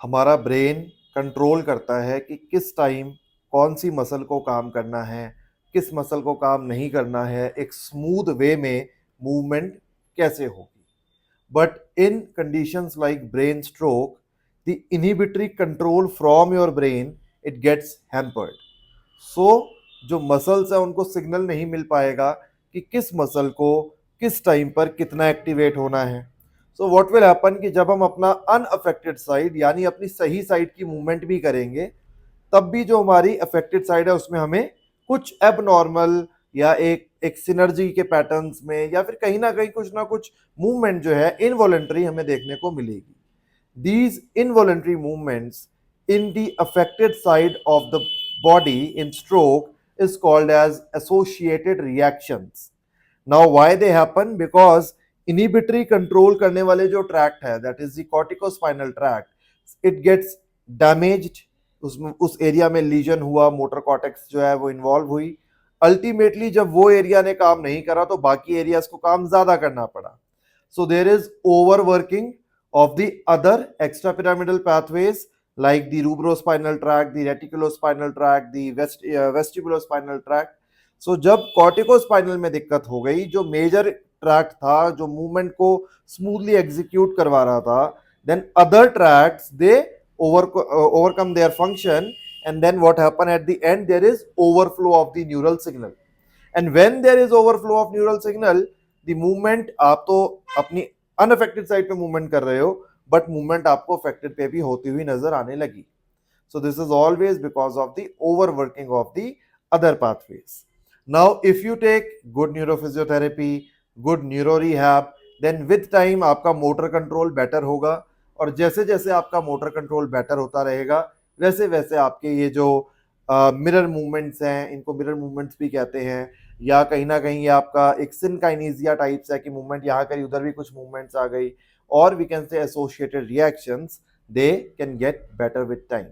हमारा brain control करता है कि किस टाइम कौन सी मसल को काम करना है, किस मसल को काम नहीं करना है, एक स्मूथ वे में मूवमेंट कैसे होगी। But in conditions like brain stroke, the inhibitory control from your brain it gets hampered. So जो मसल्स है उनको सिग्नल नहीं मिल पाएगा कि किस मसल को किस टाइम पर कितना एक्टिवेट होना है। सो व्हाट विल हैपन कि जब हम अपना अनअफेक्टेड साइड यानी अपनी सही साइड की मूवमेंट भी करेंगे, तब भी जो हमारी अफेक्टेड साइड है उसमें हमें कुछ एबनॉर्मल या एक सिनर्जी के पैटर्न्स में या फिर कहीं ना कुछ मूवमेंट जो है इनवॉलेंटरी हमें देखने को मिलेगी। These involuntary movements in the affected side of the body in stroke is called as associated reactions. Now why they happen? Because inhibitory control करने वाले जो tract है, that is the corticospinal tract, it gets damaged. उसमें उस area में legion हुआ, motor cortex जो है वो इन्वॉल्व हुई। अल्टीमेटली जब वो एरिया ने काम नहीं करा तो बाकी एरियाज को काम ज्यादा करना पड़ा। So there is overworking of the other extrapyramidal pathways like the rubrospinal tract, the reticulospinal tract, the vestibulospinal tract. So जब corticospinal में दिक्कत हो गई, जो मेजर ट्रैक्ट था जो मूवमेंट को स्मूथली एग्जीक्यूट करवा रहा था, then other tracts they overcome their function, and then what happen at the end, there is overflow of the neural signal. And when there is overflow of neural signal, the movement, आप तो अपनी unaffected side पे movement कर रहे हो, but movement आपको affected पे भी होती हुई नजर आने लगी। So this is always because of the overworking of the other pathways. Now if you take good neurophysiotherapy, good neuro rehab, then with time आपका मोटर कंट्रोल बेटर होगा, और जैसे जैसे आपका मोटर कंट्रोल बेटर होता रहेगा वैसे वैसे आपके ये जो मिरर मूवमेंट्स हैं, इनको मिरर मूवमेंट्स भी कहते हैं, या कहीं ना कहीं ये आपका एक सिनकाइनेसिया टाइप्स है कि मूवमेंट यहाँ करी उधर भी कुछ मूवमेंट्स आ गई, और we can say associated reactions, they can get better with time.